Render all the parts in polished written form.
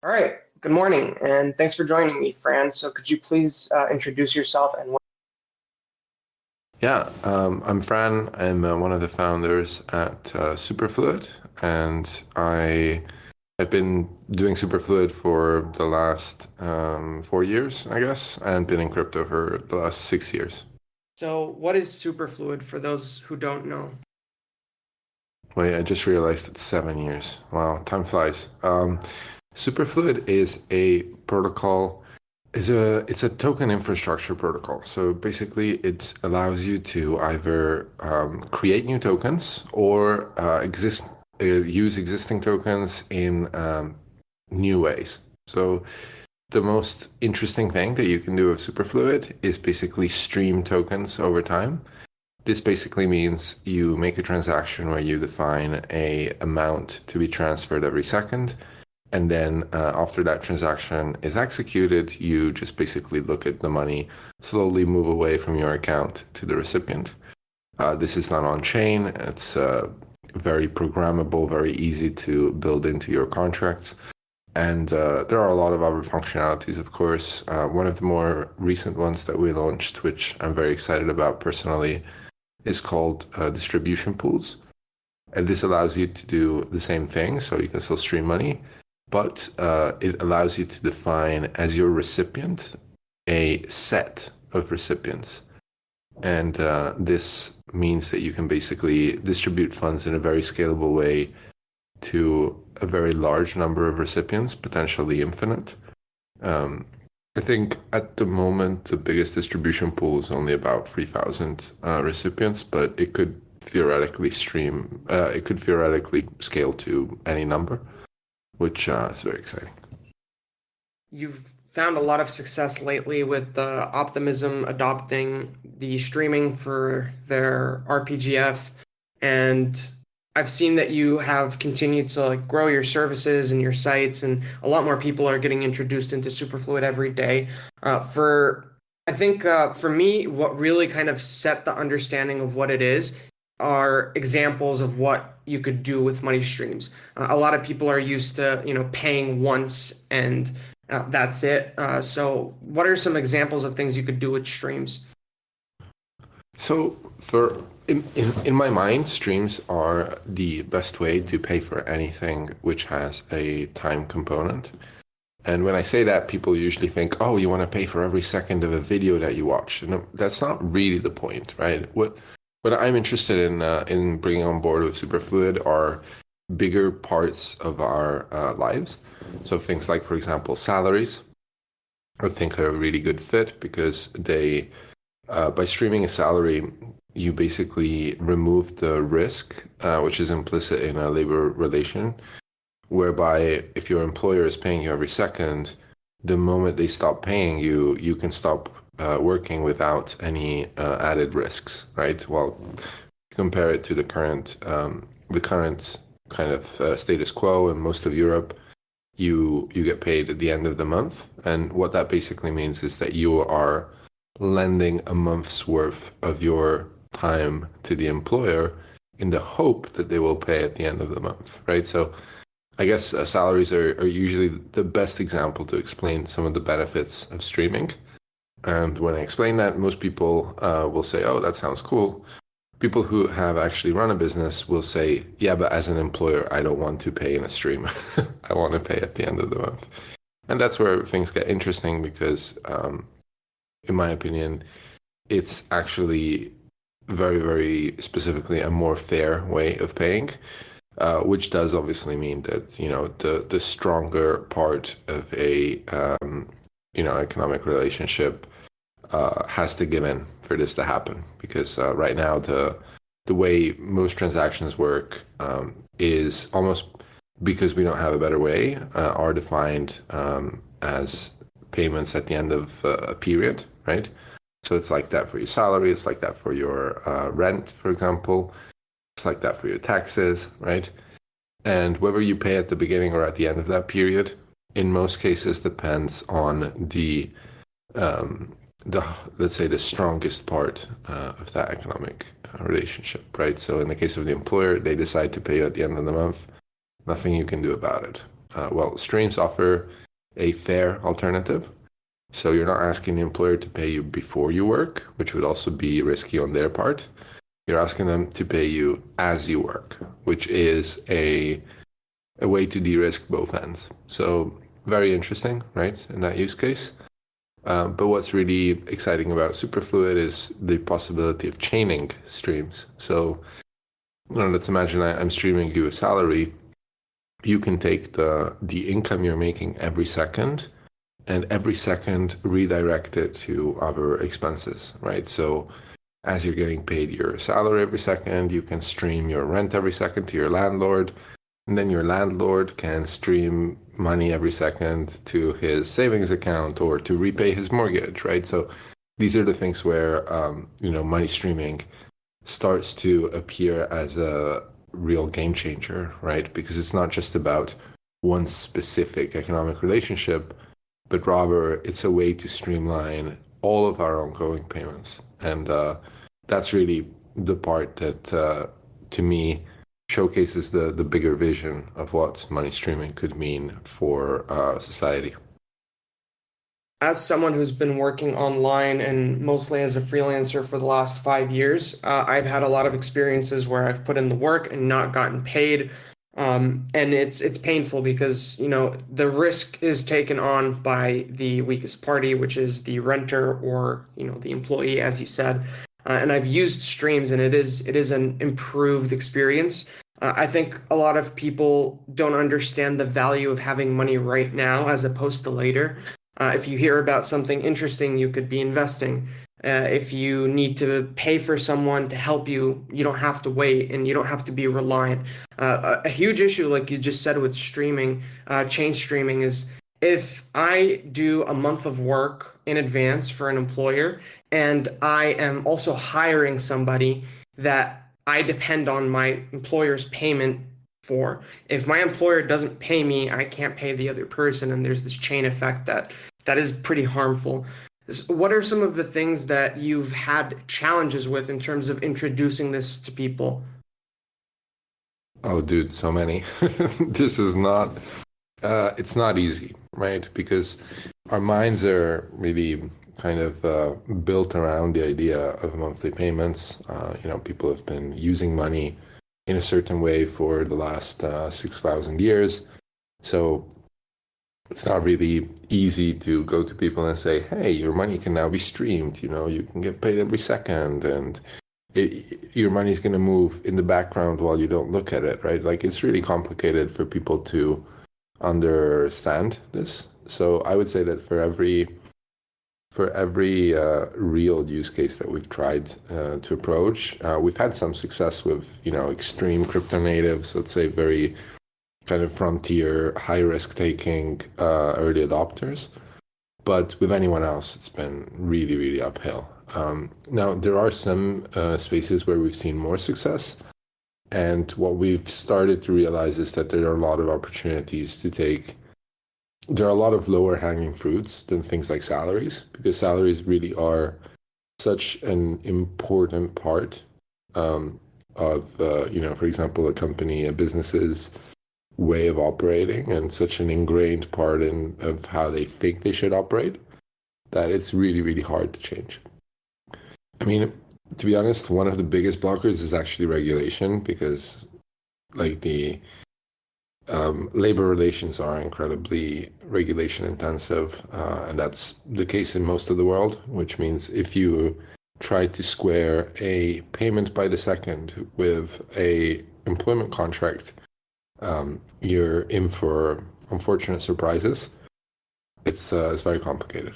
All right. Good morning, and thanks for joining me, Fran. So, could you please introduce yourself and what? I'm Fran. I'm one of the founders at Superfluid, and I have been doing Superfluid for the last 4 years, I guess, and been in crypto for the last 6 years. So, what is Superfluid for those who don't know? Wait, I just realized it's 7 years. Wow, time flies. Superfluid is a protocol. It's a token infrastructure protocol. So basically, it allows you to either create new tokens or use existing tokens in new ways. So the most interesting thing that you can do with Superfluid is basically stream tokens over time. This basically means you make a transaction where you define a amount to be transferred every second, and then after that transaction is executed, you just basically look at the money slowly move away from your account to the recipient. This is not on chain. It's very programmable, very easy to build into your contracts. And there are a lot of other functionalities, of course. One of the more recent ones that we launched, which I'm very excited about personally, is called distribution pools. And this allows you to do the same thing, so you can still stream money, but it allows you to define as your recipient a set of recipients. And this means that you can basically distribute funds in a very scalable way to a very large number of recipients, potentially infinite. Um, I think at the moment, the biggest distribution pool is only about 3,000 recipients, but it could theoretically scale to any number, which is very exciting. You've found a lot of success lately with Optimism adopting the streaming for their RPGF, and I've seen that you have continued to grow your services and your sites, and a lot more people are getting introduced into Superfluid every day. For I think for me, what really kind of set the understanding of what it is are examples of what you could do with money streams. A lot of people are used to, paying once and that's it. So, what are some examples of things you could do with streams? So, in my mind, streams are the best way to pay for anything which has a time component. And when I say that, people usually think, oh, you want to pay for every second of a video that you watch. No, that's not really the point, right? What I'm interested in bringing on board with Superfluid are bigger parts of our lives. So things like, for example, salaries, I think are a really good fit because by streaming a salary, you basically remove the risk, which is implicit in a labor relation, whereby if your employer is paying you every second, the moment they stop paying you, you can stop working without any added risks, right? Well, compare it to the current kind of status quo in most of Europe. You get paid at the end of the month, and what that basically means is that you are lending a month's worth of your time to the employer in the hope that they will pay at the end of the month, right? So I guess salaries are usually the best example to explain some of the benefits of streaming. And when I explain that, most people will say, oh, that sounds cool. People who have actually run a business will say, yeah, but as an employer, I don't want to pay in a stream. I want to pay at the end of the month. And that's where things get interesting because, in my opinion, it's actually very, very specifically a more fair way of paying, which does obviously mean that, the stronger part of a, economic relationship has to give in for this to happen because right now the way most transactions work is almost because we don't have a better way are defined as payments at the end of a period, right? So it's like that for your salary, it's like that for your rent, for example, it's like that for your taxes, right? And whether you pay at the beginning or at the end of that period, in most cases depends on um, the let's say the strongest part of that economic relationship, right? So in the case of the employer, they decide to pay you at the end of the month. Nothing you can do about it. Well, streams offer a fair alternative. So you're not asking the employer to pay you before you work, which would also be risky on their part. You're asking them to pay you as you work, which is a way to de-risk both ends. So very interesting, right, in that use case. But what's really exciting about Superfluid is the possibility of chaining streams. So let's imagine I'm streaming you a salary. You can take the income you're making every second and every second redirect it to other expenses, right? So as you're getting paid your salary every second, you can stream your rent every second to your landlord, and then your landlord can stream money every second to his savings account or to repay his mortgage, right? So these are the things where money streaming starts to appear as a real game changer, right? Because it's not just about one specific economic relationship, but rather it's a way to streamline all of our ongoing payments. And that's really the part that, to me, showcases the bigger vision of what money streaming could mean for society. As someone who's been working online and mostly as a freelancer for the last 5 years, I've had a lot of experiences where I've put in the work and not gotten paid. And it's painful because, the risk is taken on by the weakest party, which is the renter or, the employee, as you said. And I've used streams and it is an improved experience. I think a lot of people don't understand the value of having money right now as opposed to later. If you hear about something interesting, you could be investing. If you need to pay for someone to help you, you don't have to wait and you don't have to be reliant. A huge issue, like you just said with streaming, change streaming, is if I do a month of work in advance for an employer and I am also hiring somebody that I depend on my employer's payment for. If my employer doesn't pay me, I can't pay the other person, and there's this chain effect that is pretty harmful. What are some of the things that you've had challenges with in terms of introducing this to people? Oh, dude, so many. This is not, it's not easy, right? Because our minds are really kind of built around the idea of monthly payments. People have been using money in a certain way for the last 6,000 years. So it's not really easy to go to people and say, hey, your money can now be streamed. You can get paid every second, and your money's going to move in the background while you don't look at it, right? Like it's really complicated for people to understand this. So I would say that for every real use case that we've tried to approach, we've had some success with extreme crypto natives, let's say very kind of frontier, high risk taking early adopters. But with anyone else, it's been really, really uphill. Now, there are some spaces where we've seen more success. And what we've started to realize is that there are a lot of opportunities to take. There are a lot of lower hanging fruits than things like salaries, because salaries really are such an important part of, for example, a business's way of operating and such an ingrained part of how they think they should operate that it's really, really hard to change. I mean, to be honest, one of the biggest blockers is actually regulation because, like, the labor relations are incredibly regulation intensive, and that's the case in most of the world, which means if you try to square a payment by the second with a employment contract, you're in for unfortunate surprises. It's very complicated.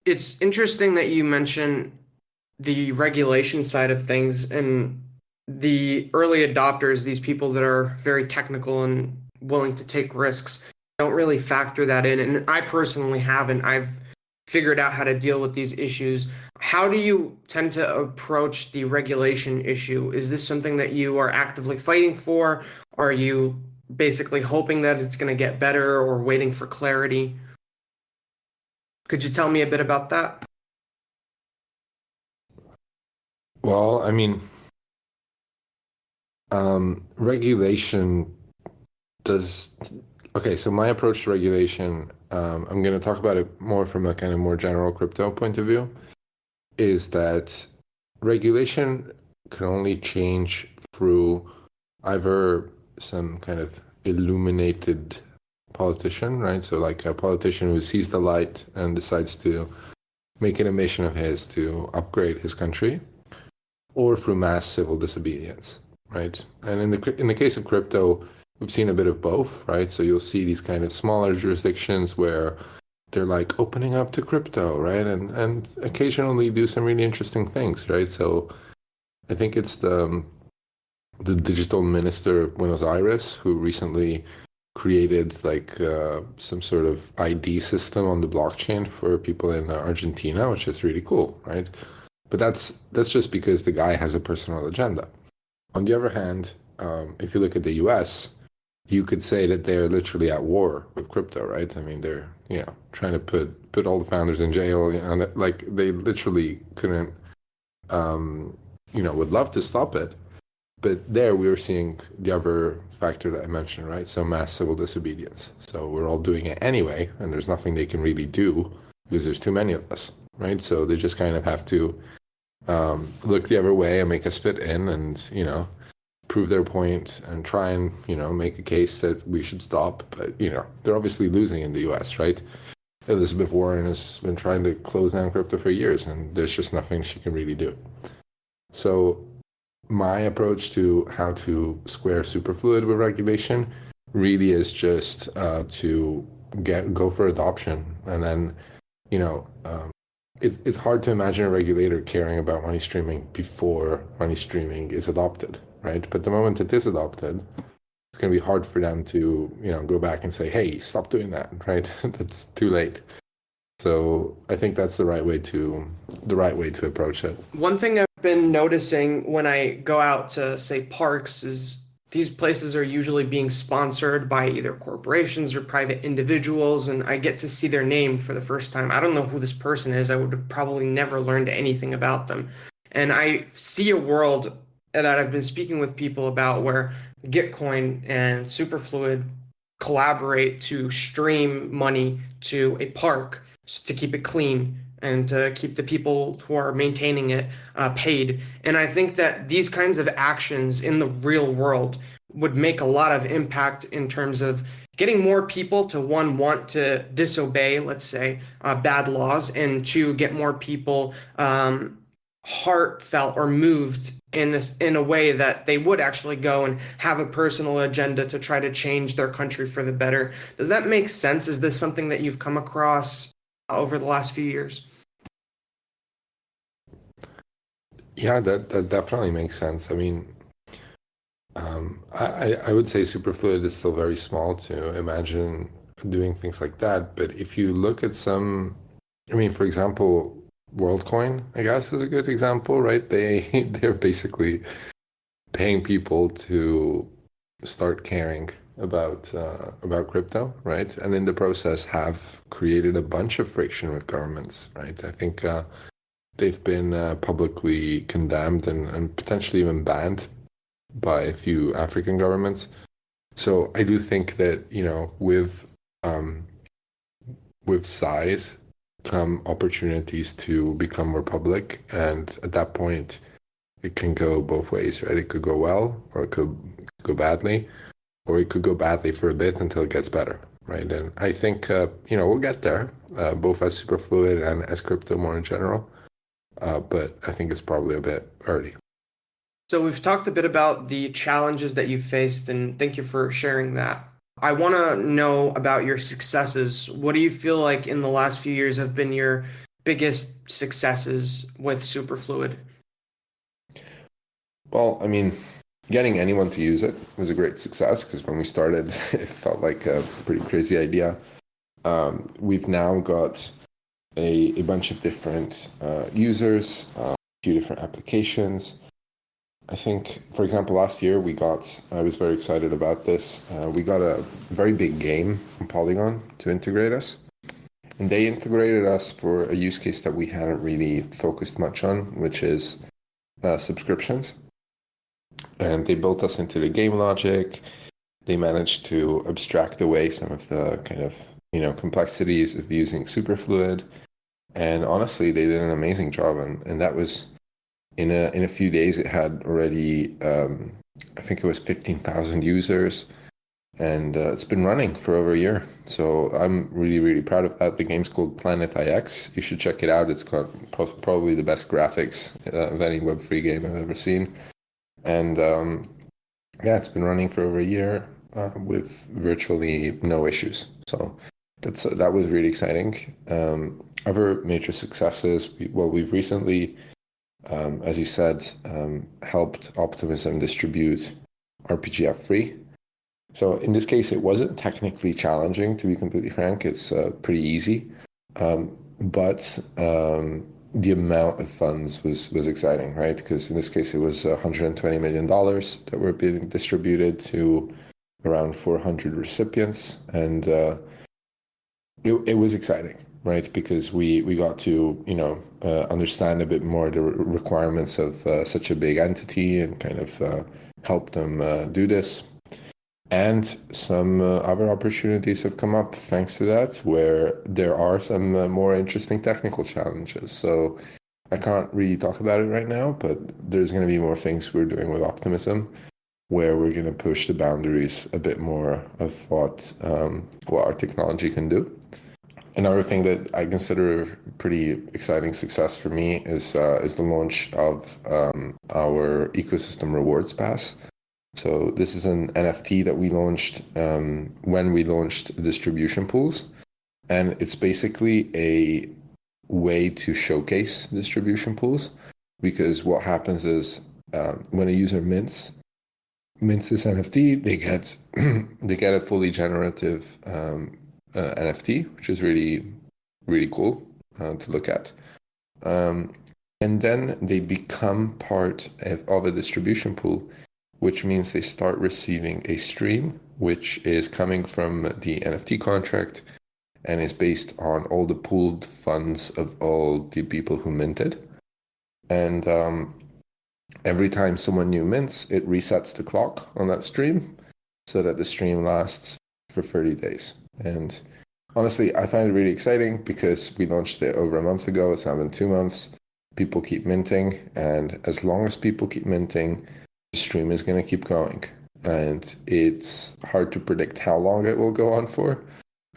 It's interesting that you mention the regulation side of things and the early adopters, these people that are very technical and willing to take risks, don't really factor that in. And I personally haven't. I've figured out how to deal with these issues. How do you tend to approach the regulation issue? Is this something that you are actively fighting for? Are you basically hoping that it's going to get better or waiting for clarity? Could you tell me a bit about that? Well, I mean, regulation does Okay, so my approach to regulation, I'm going to talk about it more from a kind of more general crypto point of view, is that regulation can only change through either some kind of illuminated politician, right? So like a politician who sees the light and decides to make it a mission of his to upgrade his country, or through mass civil disobedience, right? And in the case of crypto, we've seen a bit of both, right? So you'll see these kind of smaller jurisdictions where they're like opening up to crypto, right? And occasionally do some really interesting things, right? So I think it's the digital minister of Buenos Aires who recently created like some sort of ID system on the blockchain for people in Argentina, which is really cool, right? But that's just because the guy has a personal agenda. On the other hand, if you look at the US, you could say that they're literally at war with crypto, right? I mean, they're trying to put all the founders in jail, and like they literally couldn't, would love to stop it, but there we were seeing the other factor that I mentioned, right? So mass civil disobedience. So we're all doing it anyway, and there's nothing they can really do because there's too many of us, right? So they just kind of have to look the other way and make us fit in, and prove their point and try and make a case that we should stop. But they're obviously losing in the U.S., right? Elizabeth Warren has been trying to close down crypto for years, and there's just nothing she can really do. So my approach to how to square Superfluid with regulation really is just to go for adoption, and then it's hard to imagine a regulator caring about money streaming before money streaming is adopted, right? But the moment it is adopted, it's going to be hard for them to go back and say, hey, stop doing that, right? That's too late. So I think that's the right way to approach it. One thing I've been noticing when I go out to, say, parks is these places are usually being sponsored by either corporations or private individuals, and I get to see their name for the first time. I don't know who this person is. I would have probably never learned anything about them. And I see a world that I've been speaking with people about where Gitcoin and Superfluid collaborate to stream money to a park to keep it clean and to keep the people who are maintaining it paid. And I think that these kinds of actions in the real world would make a lot of impact in terms of getting more people to one want to disobey, let's say, bad laws, and to get more people heartfelt or moved in a way that they would actually go and have a personal agenda to try to change their country for the better. Does that make sense? Is this something that you've come across over the last few years? Yeah, that definitely makes sense. I mean, I would say Superfluid is still very small to imagine doing things like that. But if you look at some, I mean, for example, WorldCoin, I guess, is a good example, right? They're basically paying people to start caring about crypto, right? And in the process have created a bunch of friction with governments, right? I think they've been publicly condemned and potentially even banned by a few African governments. So I do think that, with size come opportunities to become more public. And at that point, it can go both ways, right? It could go well, or it could go badly, or it could go badly for a bit until it gets better, right? And I think, we'll get there, both as Superfluid and as crypto more in general. But I think it's probably a bit early. So we've talked a bit about the challenges that you've faced, and thank you for sharing that. I want to know about your successes. What do you feel like in the last few years have been your biggest successes with Superfluid? Well, I mean, getting anyone to use it was a great success because when we started, it felt like a pretty crazy idea. We've now got a bunch of different users, a few different applications. I think, for example, last year I was very excited about this. We got a very big game from Polygon to integrate us. And they integrated us for a use case that we hadn't really focused much on, which is subscriptions. And they built us into the game logic. They managed to abstract away some of the kind of, complexities of using Superfluid. And honestly, they did an amazing job. And that was in a few days, it had already, I think it was 15,000 users. And it's been running for over a year. So I'm really, really proud of that. The game's called Planet IX. You should check it out. It's got probably the best graphics of any web-free game I've ever seen. And yeah, it's been running for over a year with virtually no issues. So that was really exciting. Other major successes, we've recently, as you said, helped Optimism distribute RPGF free. So in this case, it wasn't technically challenging, to be completely frank. It's pretty easy. But the amount of funds was exciting, right? Because in this case, it was $120 million that were being distributed to around 400 recipients. And it was exciting, right? Because we got to, understand a bit more the requirements of such a big entity and kind of help them do this. And some other opportunities have come up thanks to that, where there are some more interesting technical challenges. So I can't really talk about it right now, but there's going to be more things we're doing with Optimism, where we're going to push the boundaries a bit more of what our technology can do. Another thing that I consider a pretty exciting success for me is the launch of our ecosystem rewards pass. So this is an NFT that we launched when we launched distribution pools. And it's basically a way to showcase distribution pools, because what happens is when a user mints this NFT, they get a fully generative NFT, which is really, really cool to look at. And then they become part of a distribution pool, which means they start receiving a stream, which is coming from the NFT contract and is based on all the pooled funds of all the people who minted. And every time someone new mints, it resets the clock on that stream so that the stream lasts for 30 days. And honestly, I find it really exciting because we launched it over a month ago. It's now been 2 months. People keep minting. And as long as people keep minting, the stream is going to keep going. And it's hard to predict how long it will go on for,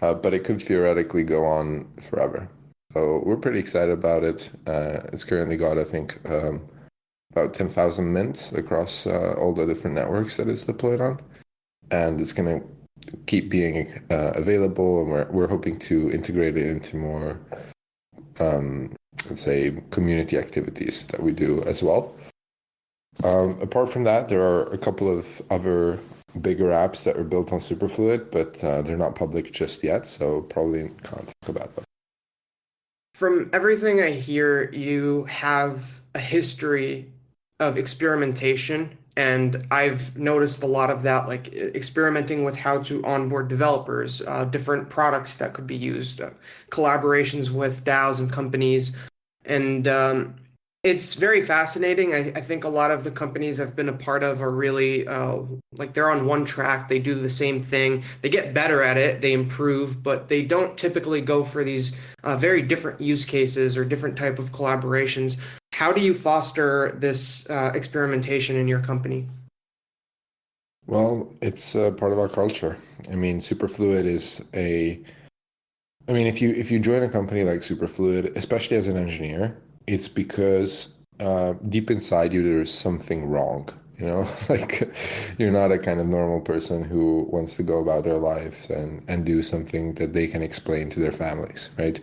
but it could theoretically go on forever. So we're pretty excited about it. It's currently got, I think, about 10,000 mints across all the different networks that it's deployed on. And it's going to keep being available, and we're hoping to integrate it into more, let's say, community activities that we do as well. Apart from that, there are a couple of other bigger apps that are built on Superfluid, but they're not public just yet, so probably can't talk about them. From everything I hear, you have a history of experimentation, and I've noticed a lot of that, like experimenting with how to onboard developers, different products that could be used, collaborations with DAOs and companies. And it's very fascinating. I think a lot of the companies I've been a part of are really like they're on one track. They do the same thing. They get better at it. They improve, but they don't typically go for these very different use cases or different type of collaborations. How do you foster this experimentation in your company? Well, it's part of our culture. I mean, Superfluid is if you join a company like Superfluid, especially as an engineer, it's because deep inside you there's something wrong. Like you're not a kind of normal person who wants to go about their lives and do something that they can explain to their families, right?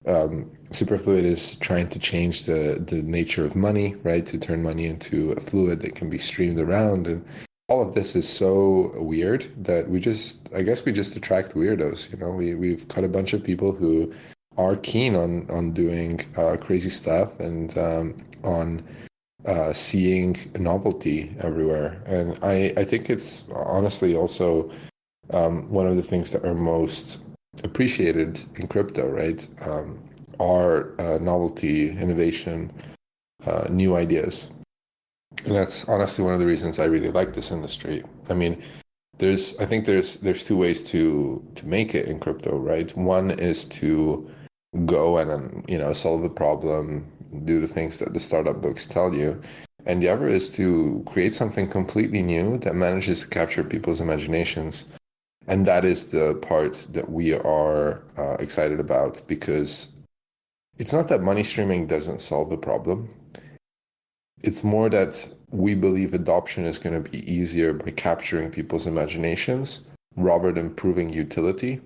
Superfluid is trying to change the nature of money, right? To turn money into a fluid that can be streamed around. And all of this is so weird that I guess we just attract weirdos. We've got a bunch of people who are keen on doing crazy stuff and on seeing novelty everywhere. And I think it's honestly also one of the things that are most appreciated in crypto, right? Are novelty, innovation, new ideas. And that's honestly one of the reasons I really like this industry. I mean, I think there's two ways to make it in crypto, right? One is to go and solve the problem, do the things that the startup books tell you. And the other is to create something completely new that manages to capture people's imaginations. And that is the part that we are excited about because it's not that money streaming doesn't solve the problem. It's more that we believe adoption is going to be easier by capturing people's imaginations rather than proving utility.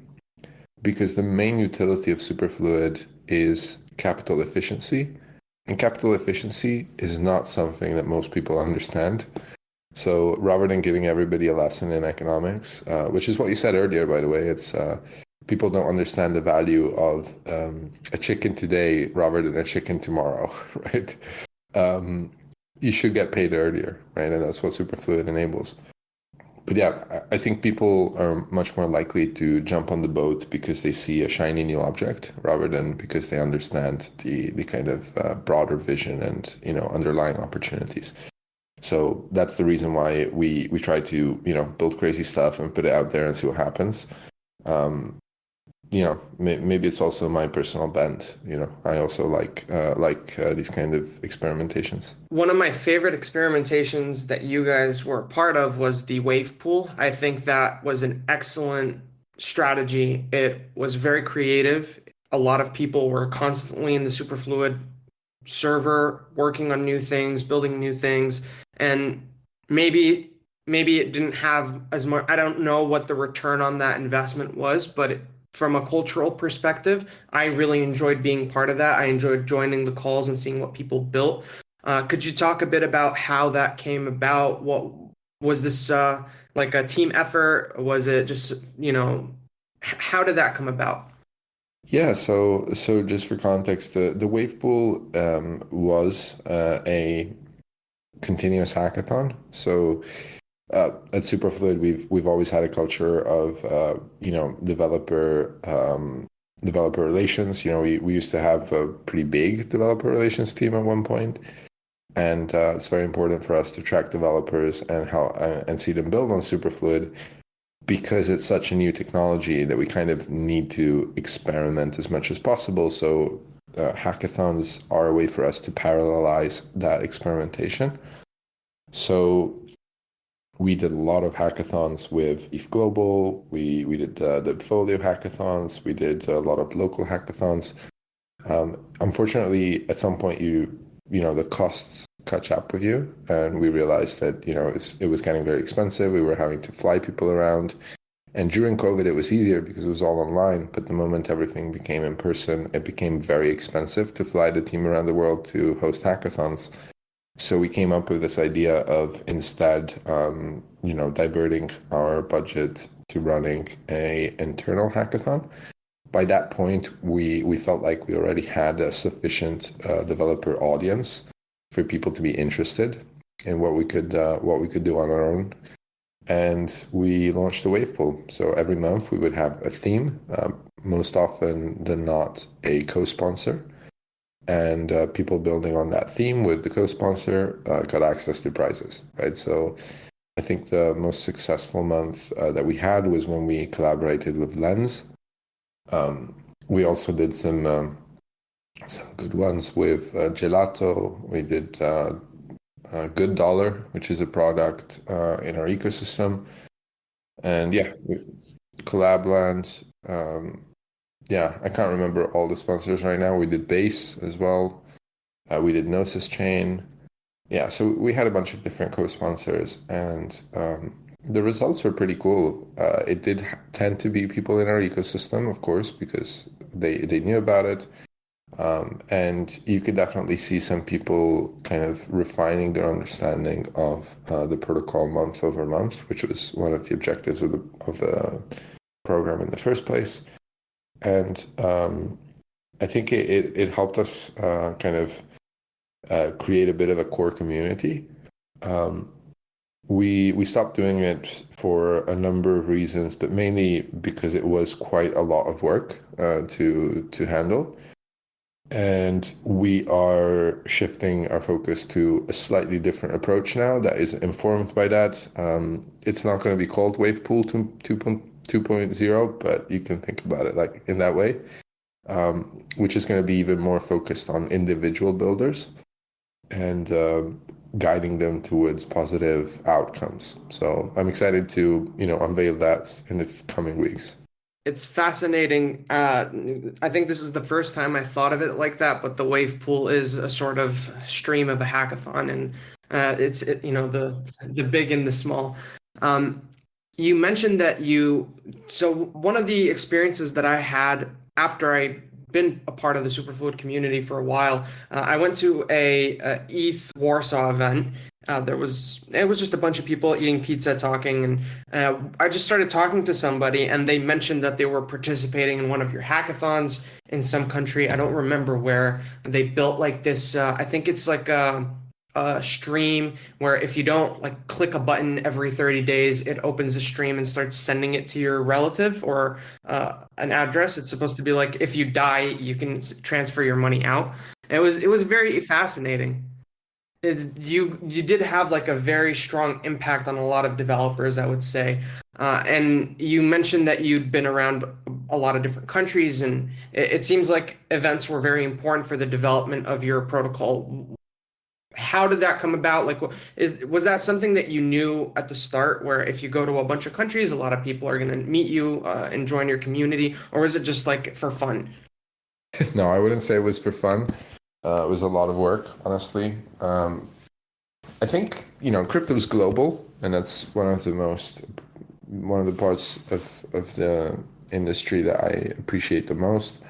Because the main utility of Superfluid is capital efficiency. And capital efficiency is not something that most people understand. So rather than giving everybody a lesson in economics, which is what you said earlier, by the way, it's people don't understand the value of a chicken today rather than a chicken tomorrow, right? Um, you should get paid earlier, right? And that's what Superfluid enables. But yeah, I think people are much more likely to jump on the boat because they see a shiny new object rather than because they understand the kind of broader vision and underlying opportunities. So that's the reason why we try to build crazy stuff and put it out there and see what happens. Um, maybe it's also my personal bent. I also like these kind of experimentations. One of my favorite experimentations that you guys were a part of was the wave pool. I think that was an excellent strategy. It was very creative. A lot of people were constantly in the Superfluid server working on new things, building new things, and maybe maybe it didn't have as much. I don't know what the return on that investment was, but from a cultural perspective, I really enjoyed being part of that. I enjoyed joining the calls and seeing what people built. Could you talk a bit about how that came about? What was this like a team effort? Was it just, how did that come about? Yeah, so just for context, the wave pool was a continuous hackathon. So at Superfluid, we've always had a culture of developer relations. We used to have a pretty big developer relations team at one point, and it's very important for us to track developers and how and see them build on Superfluid because it's such a new technology that we kind of need to experiment as much as possible. So hackathons are a way for us to parallelize that experimentation. So we did a lot of hackathons with ETH Global. We did the Folio hackathons. We did a lot of local hackathons. Unfortunately, at some point, the costs catch up with you, and we realized that it was getting very expensive. We were having to fly people around, and during COVID, it was easier because it was all online. But the moment everything became in person, it became very expensive to fly the team around the world to host hackathons. So we came up with this idea of instead, diverting our budget to running a internal hackathon. By that point, we felt like we already had a sufficient developer audience for people to be interested in what we could do on our own. And we launched a wave pool. So every month we would have a theme, most often than not a co-sponsor and people building on that theme with the co-sponsor got access to prizes, right? So I think the most successful month that we had was when we collaborated with Lens. We also did some good ones with Gelato. We did Good Dollar, which is a product in our ecosystem, and yeah, Collabland. Yeah, I can't remember all the sponsors right now. We did Base as well. We did Gnosis Chain. Yeah, so we had a bunch of different co-sponsors, and the results were pretty cool. It did tend to be people in our ecosystem, of course, because they knew about it. And you could definitely see some people kind of refining their understanding of the protocol month over month, which was one of the objectives of the program in the first place. And I think it helped us kind of create a bit of a core community. Um, we stopped doing it for a number of reasons, but mainly because it was quite a lot of work to handle. And we are shifting our focus to a slightly different approach now that is informed by that. It's not going to be called Wave Pool 2.0, but you can think about it like in that way, which is going to be even more focused on individual builders and guiding them towards positive outcomes. So I'm excited to, unveil that in the coming weeks. It's fascinating. I think this is the first time I thought of it like that, but the wave pool is a sort of stream of a hackathon, and the big and the small. Um, you mentioned that so one of the experiences that I had after I been a part of the Superfluid community for a while, I went to a ETH Warsaw event. It was just a bunch of people eating pizza, talking, and I just started talking to somebody, and they mentioned that they were participating in one of your hackathons in some country. I don't remember where. They built like this. I think it's like a stream where if you don't like click a button every 30 days, it opens a stream and starts sending it to your relative or an address. It's supposed to be like if you die, you can transfer your money out. It was very fascinating. You did have like a very strong impact on a lot of developers, I would say. And you mentioned that you'd been around a lot of different countries, and it seems like events were very important for the development of your protocol. How did that come about? Like, was that something that you knew at the start, where if you go to a bunch of countries, a lot of people are going to meet you and join your community, or was it just like for fun? No, I wouldn't say it was for fun. It was a lot of work, honestly. I think, crypto's global, and that's one of the parts of the industry that I appreciate the most.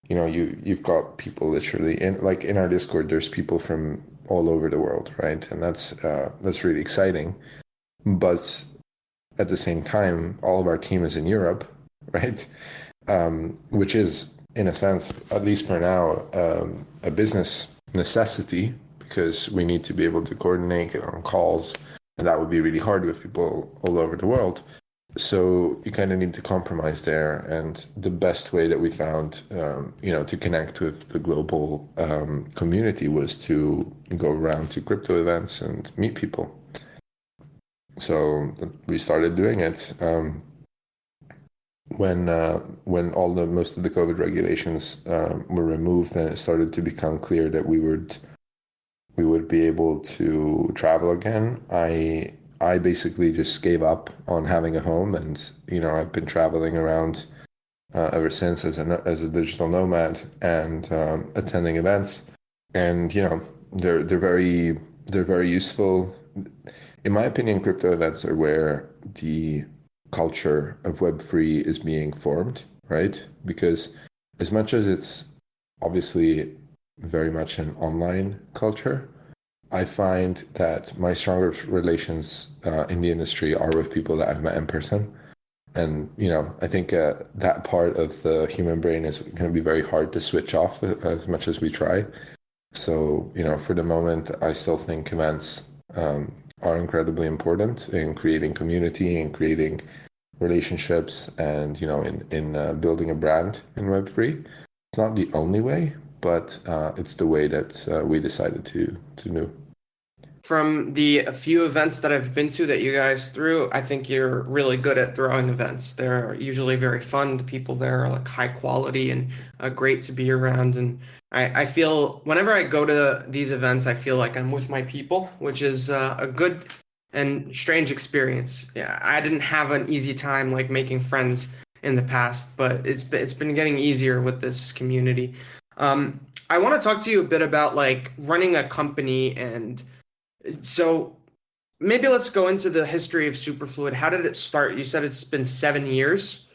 You've got people literally in our Discord, there's people from all over the world, right? And that's really exciting. But at the same time, all of our team is in Europe, right? Which is, in a sense, at least for now, a business necessity because we need to be able to coordinate, get on calls, and that would be really hard with people all over the world. So you kind of need to compromise there, and the best way that we found, to connect with the global community was to go around to crypto events and meet people. So we started doing it. When most of the COVID regulations were removed, then it started to become clear that we would be able to travel again. I basically just gave up on having a home, and I've been traveling around ever since as a digital nomad and attending events, and they're very useful. In my opinion, crypto events are where the culture of Web3 is being formed, right? Because as much as it's obviously very much an online culture, I find that my strongest relations in the industry are with people that I've met in person. And, I think that part of the human brain is going to be very hard to switch off as much as we try. So, for the moment, I still think events are incredibly important in creating community and creating relationships and, in building a brand in Web3. It's not the only way, but it's the way that we decided to do. From the few events that I've been to that you guys threw, I think you're really good at throwing events. They're usually very fun. The people there are like high quality and great to be around. And I feel whenever I go to these events, I feel like I'm with my people, which is a good and strange experience. Yeah, I didn't have an easy time like making friends in the past, but it's been getting easier with this community. I want to talk to you a bit about like running a company and so maybe let's go into the history of Superfluid. How did it start? You said it's been 7 years.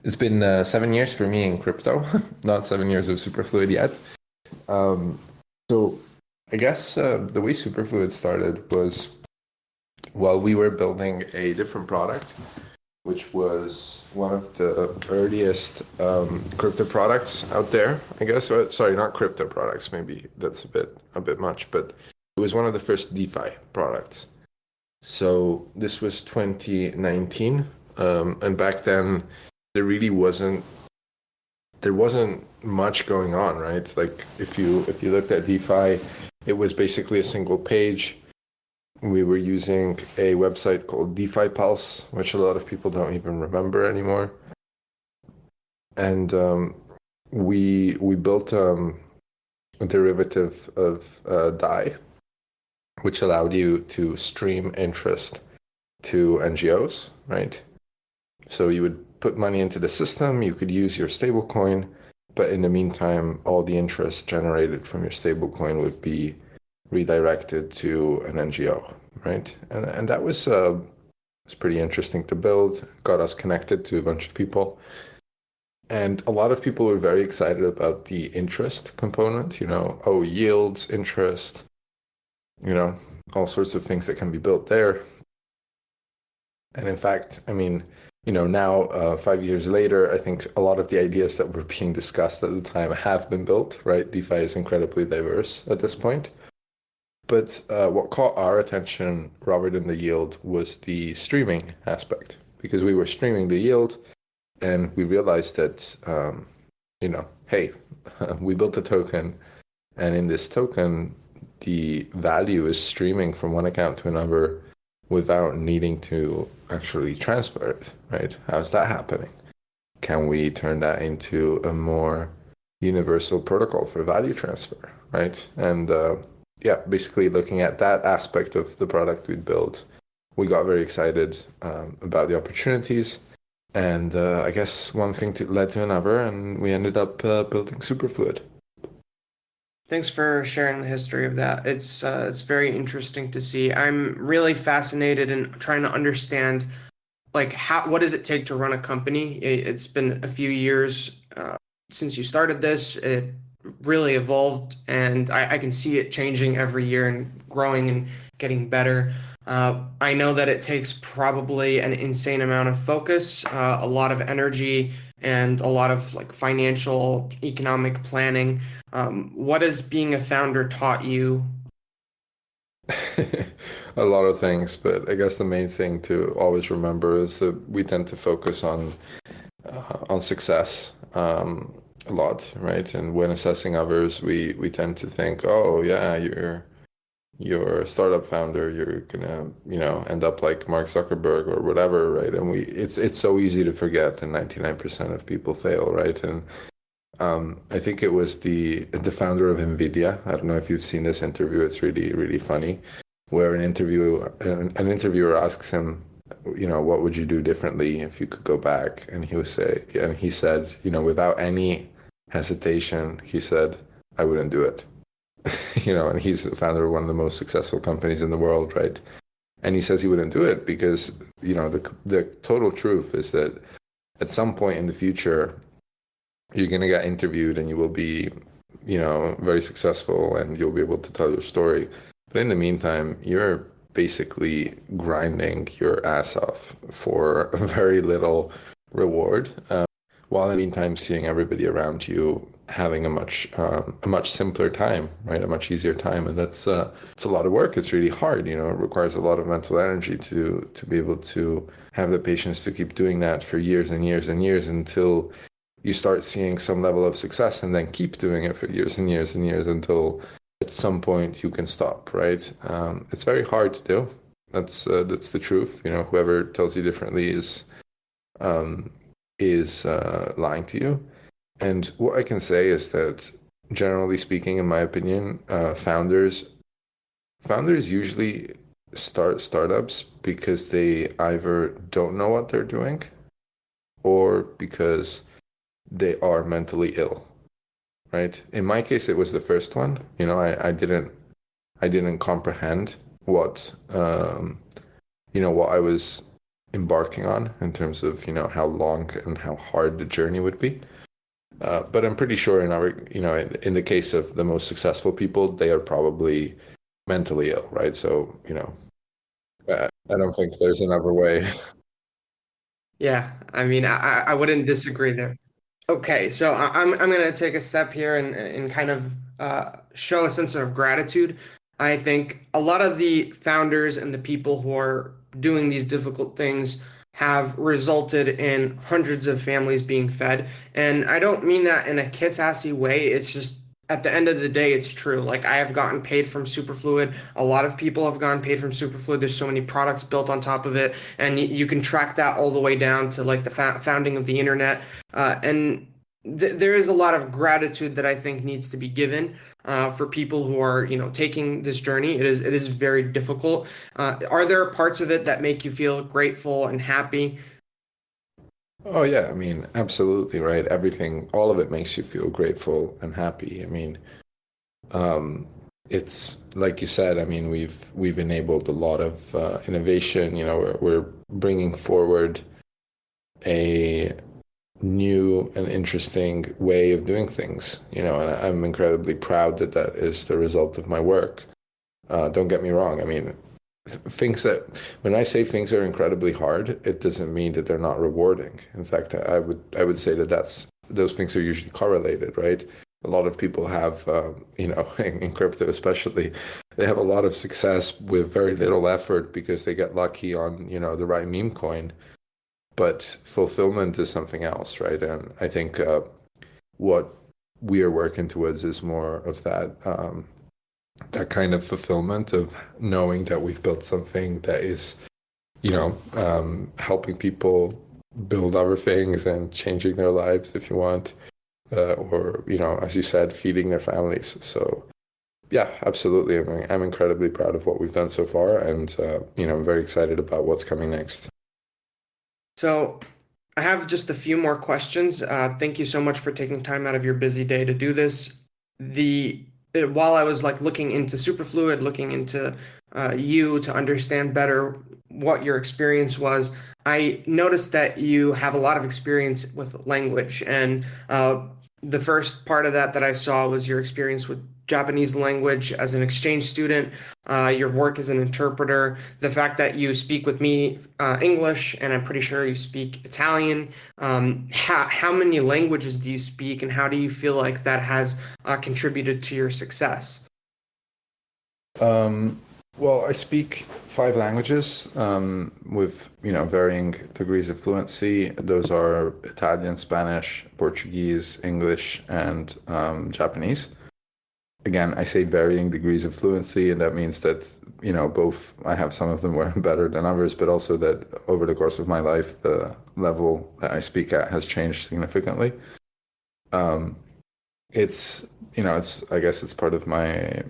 It's been 7 years for me in crypto, not 7 years of Superfluid yet. So I guess the way Superfluid started was while we were building a different product, which was one of the earliest crypto products out there, I guess. Sorry, not crypto products. Maybe that's a bit much, but it was one of the first DeFi products. So this was 2019, and back then there really wasn't there wasn't much going on, right? Like if you looked at DeFi, it was basically a single page. We were using a website called DeFi Pulse, which a lot of people don't even remember anymore. And we built a derivative of DAI, which allowed you to stream interest to NGOs, right? So you would put money into the system, you could use your stablecoin, but in the meantime, all the interest generated from your stablecoin would be redirected to an NGO, right? And that was pretty interesting to build, got us connected to a bunch of people. And a lot of people were very excited about the interest component, oh, yields, interest, you know, all sorts of things that can be built there. And in fact, I mean, now 5 years later, I think a lot of the ideas that were being discussed at the time have been built, right? DeFi is incredibly diverse at this point. But what caught our attention rather than the yield was the streaming aspect, because we were streaming the yield and we realized that, hey, we built a token, and in this token, the value is streaming from one account to another without needing to actually transfer it, right? How's that happening? Can we turn that into a more universal protocol for value transfer, right? And yeah, basically looking at that aspect of the product we'd built, we got very excited about the opportunities. And I guess one thing led to another, and we ended up building Superfluid. Thanks for sharing the history of that. It's very interesting to see. I'm really fascinated in trying to understand like what does it take to run a company? It's been a few years since you started this. It really evolved, and I can see it changing every year and growing and getting better. I know that it takes probably an insane amount of focus, a lot of energy, and a lot of like financial, economic planning. What has being a founder taught you? A lot of things, but I guess the main thing to always remember is that we tend to focus on success a lot, right? And when assessing others, we tend to think, oh yeah, you're a startup founder, you're gonna, end up like Mark Zuckerberg or whatever, right? And it's so easy to forget that 99% of people fail, right? And I think it was the founder of NVIDIA. I don't know if you've seen this interview. It's really, really funny, where an interviewer asks him, what would you do differently if you could go back? And he said, without any hesitation, he said, I wouldn't do it. And he's the founder of one of the most successful companies in the world, right? And he says he wouldn't do it because, the total truth is that at some point in the future, you're going to get interviewed and you will be, very successful and you'll be able to tell your story. But in the meantime, you're basically grinding your ass off for very little reward, while in the meantime seeing everybody around you having a much simpler time, right? A much easier time, and that's it's a lot of work. It's really hard, it requires a lot of mental energy to be able to have the patience to keep doing that for years and years and years until you start seeing some level of success, and then keep doing it for years and years and years until at some point you can stop, right? It's very hard to do. That's the truth. Whoever tells you differently um, is lying to you. And what I can say is that, generally speaking, in my opinion, founders usually start startups because they either don't know what they're doing or because they are mentally ill, right? In my case, it was the first one. I didn't comprehend what I was embarking on in terms of, how long and how hard the journey would be. But I'm pretty sure in the case of the most successful people, they are probably mentally ill, right? So, I don't think there's another way. Yeah, I mean, I wouldn't disagree there. Okay, so I'm gonna take a step here and kind of show a sense of gratitude. I think a lot of the founders and the people who are doing these difficult things have resulted in hundreds of families being fed. And I don't mean that in a kiss-assy way. It's just at the end of the day, it's true. Like I have gotten paid from Superfluid. A lot of people have gotten paid from Superfluid. There's so many products built on top of it, and you can track that all the way down to like the founding of the internet. And there is a lot of gratitude that I think needs to be given for people who are, taking this journey. It is very difficult. Are there parts of it that make you feel grateful and happy? Oh yeah, I mean, absolutely right. Everything, all of it makes you feel grateful and happy. I mean, um, it's like you said. I mean, we've enabled a lot of innovation. You know, we're bringing forward a new and interesting way of doing things. You know, and I'm incredibly proud that that is the result of my work. Don't get me wrong. I mean, things that when I say things are incredibly hard, it doesn't mean that they're not rewarding. In fact, I would say that those things are usually correlated, right? A lot of people have, in crypto especially, they have a lot of success with very little effort because they get lucky on, the right meme coin. But fulfillment is something else, right? And I think what we are working towards is more of that kind of fulfillment of knowing that we've built something that is, helping people build other things and changing their lives if you want, or, as you said, feeding their families. So, yeah, absolutely. I mean, I'm incredibly proud of what we've done so far, and, I'm very excited about what's coming next. So I have just a few more questions. Thank you so much for taking time out of your busy day to do this. While I was like looking into Superfluid, looking into you to understand better what your experience was, I noticed that you have a lot of experience with language, and the first part of that I saw was your experience with Japanese language as an exchange student, your work as an interpreter, the fact that you speak with me English, and I'm pretty sure you speak Italian. How many languages do you speak, and how do you feel like that has contributed to your success? Um, well, I speak five languages with varying degrees of fluency. Those are Italian, Spanish, Portuguese, English, and Japanese. Again, I say varying degrees of fluency, and that means that both I have some of them where I'm better than others, but also that over the course of my life, the level that I speak at has changed significantly. Um, it's it's I guess it's part of my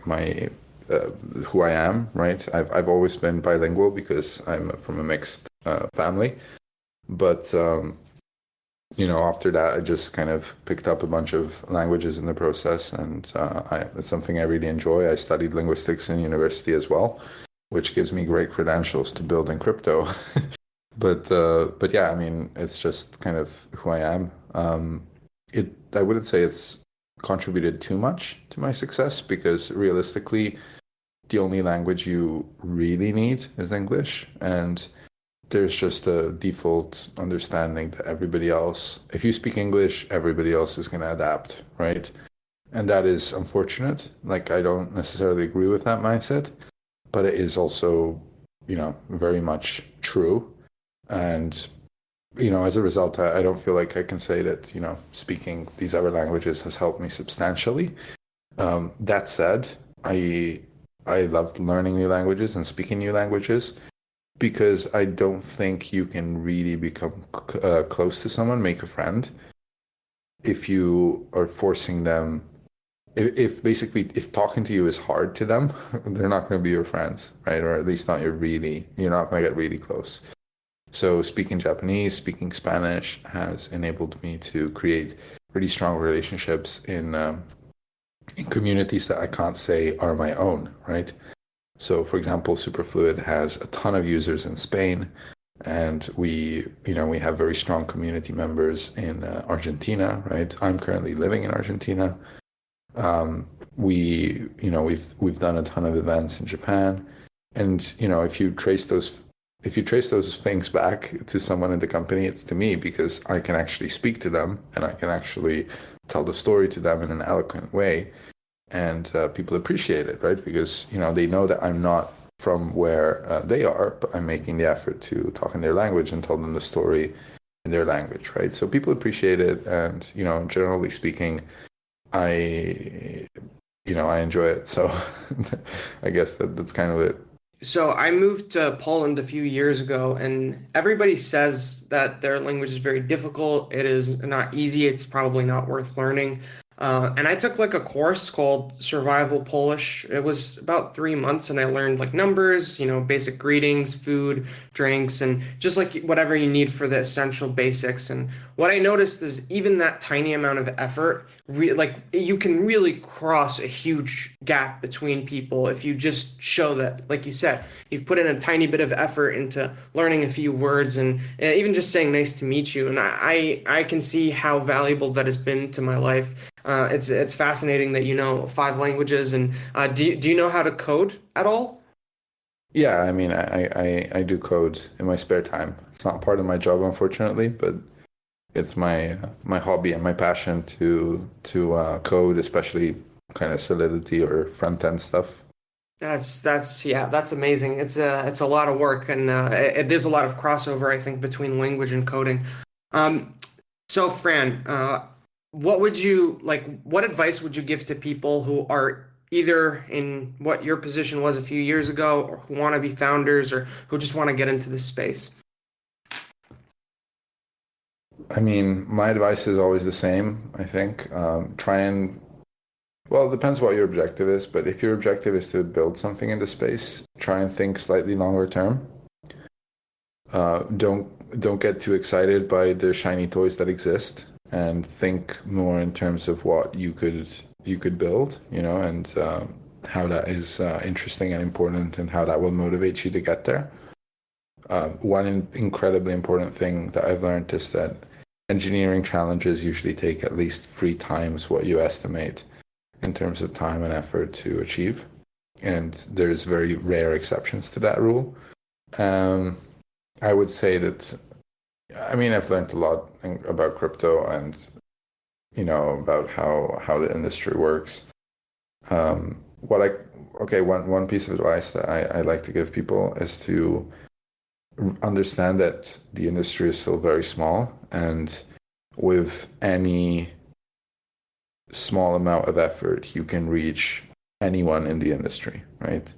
who I am, right? I've always been bilingual because I'm from a mixed family, but after that, I just kind of picked up a bunch of languages in the process, and it's something I really enjoy. I studied linguistics in university as well, which gives me great credentials to build in crypto. But yeah, I mean, it's just kind of who I am. I wouldn't say it's contributed too much to my success because realistically, the only language you really need is English, and there's just a default understanding that everybody else, if you speak English, everybody else is going to adapt, right? And that is unfortunate. Like, I don't necessarily agree with that mindset, but it is also, very much true. And, as a result, I don't feel like I can say that, speaking these other languages has helped me substantially. That said, I loved learning new languages and speaking new languages because I don't think you can really become close to someone, make a friend, if you are forcing them. If basically if talking to you is hard to them, they're not going to be your friends, right? Or at least not you're not going to get really close. So speaking Japanese, speaking Spanish has enabled me to create really strong relationships in communities that I can't say are my own, right? So, for example, Superfluid has a ton of users in Spain, and we have very strong community members in Argentina, right? I'm currently living in Argentina. We've done a ton of events in Japan, and if you trace those things back to someone in the company, it's to me because I can actually speak to them and I can actually tell the story to them in an eloquent way, and people appreciate it, right? Because they know that I'm not from where they are, but I'm making the effort to talk in their language and tell them the story in their language, right? So people appreciate it, and generally speaking, I I enjoy it. So I guess that's kind of it. So I moved to Poland a few years ago, and everybody says that their language is very difficult. It is not easy. It's probably not worth learning. And I took like a course called Survival Polish. It was about 3 months, and I learned like numbers, basic greetings, food, drinks, and just like whatever you need for the essential basics. And what I noticed is even that tiny amount of effort, like you can really cross a huge gap between people if you just show that, like you said, you've put in a tiny bit of effort into learning a few words and even just saying nice to meet you. And I can see how valuable that has been to my life. It's fascinating that you know 5 languages. And do you know how to code at all? Yeah, I mean, I do code in my spare time. It's not part of my job, unfortunately, but it's my hobby and my passion to code, especially kind of Solidity or front end stuff. That's yeah, that's amazing. It's a lot of work, and there's a lot of crossover, I think, between language and coding. Um, so Fran, what would you like? What advice would you give to people who are either in what your position was a few years ago, or who want to be founders, or who just want to get into this space? I mean, my advice is always the same, I think. Try and, well, it depends what your objective is, but if your objective is to build something in the space, try and think slightly longer term. Don't get too excited by the shiny toys that exist, and think more in terms of what you could build, and how that is interesting and important, and how that will motivate you to get there. One incredibly important thing that I've learned is that engineering challenges usually take at least 3 times what you estimate in terms of time and effort to achieve. And there's very rare exceptions to that rule. Um, I would say that, I mean, I've learned a lot about crypto and, about how the industry works. What I, okay, one piece of advice that I like to give people is to understand that the industry is still very small, and with any small amount of effort, you can reach anyone in the industry, right?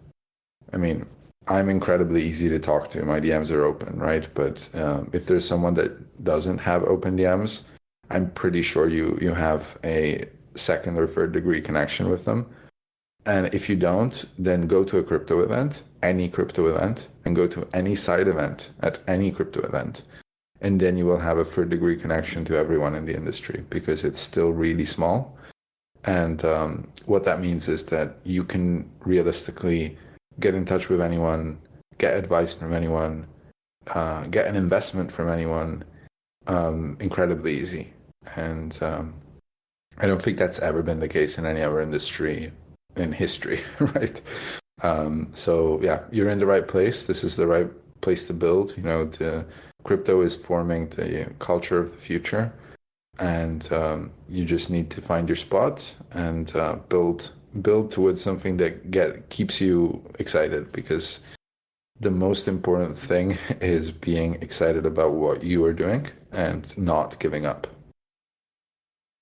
I mean, I'm incredibly easy to talk to. My DMs are open, right? But if there's someone that doesn't have open DMs, I'm pretty sure you have a second or third degree connection with them. And if you don't, then go to a crypto event, any crypto event, and go to any side event at any crypto event. And then you will have a third degree connection to everyone in the industry, because it's still really small. And what that means is that you can realistically get in touch with anyone, get advice from anyone, get an investment from anyone, incredibly easy. And I don't think that's ever been the case in any other industry in history, right? So yeah, you're in the right place. This is the right place to build. The crypto is forming the culture of the future, and you just need to find your spot and build towards something that keeps you excited, because the most important thing is being excited about what you are doing and not giving up.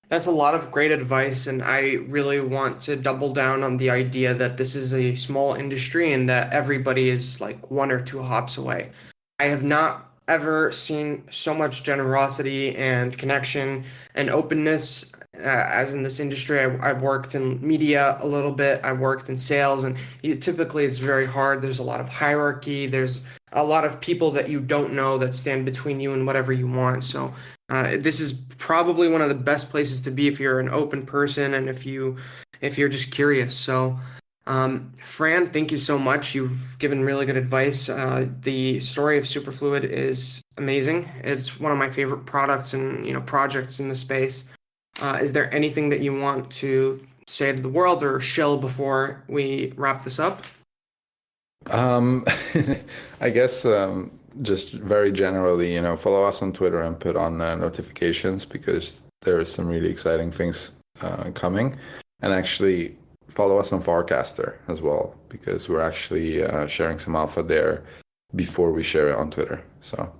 That's a lot of great advice, and I really want to double down on the idea that this is a small industry and that everybody is like 1 or 2 hops away. I have not ever seen so much generosity and connection and openness as in this industry. I've worked in media a little bit, I've worked in sales, and typically it's very hard. There's a lot of hierarchy, there's a lot of people that you don't know that stand between you and whatever you want. So this is probably one of the best places to be if you're an open person and if you're just curious. So, Fran, thank you so much. You've given really good advice. The story of Superfluid is amazing. It's one of my favorite products and projects in the space. Is there anything that you want to say to the world or shill before we wrap this up? Um, I guess just very generally, follow us on Twitter and put on notifications, because there are some really exciting things coming. And actually, follow us on Farcaster as well, because we're actually sharing some alpha there before we share it on Twitter. So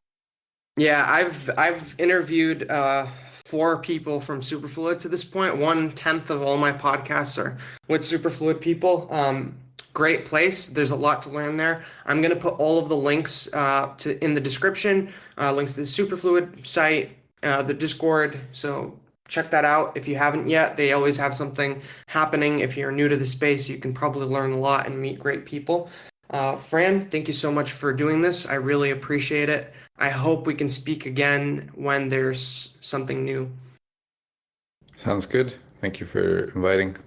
Yeah, I've interviewed four people from Superfluid to this point. 1/10 of all my podcasts are with Superfluid people. Great place. There's a lot to learn there. I'm gonna put all of the links to in the description. Links to the Superfluid site, the Discord. So check that out if you haven't yet. They always have something happening. If you're new to the space, you can probably learn a lot and meet great people. Fran, thank you so much for doing this. I really appreciate it. I hope we can speak again when there's something new. sounds good. Thank you for inviting.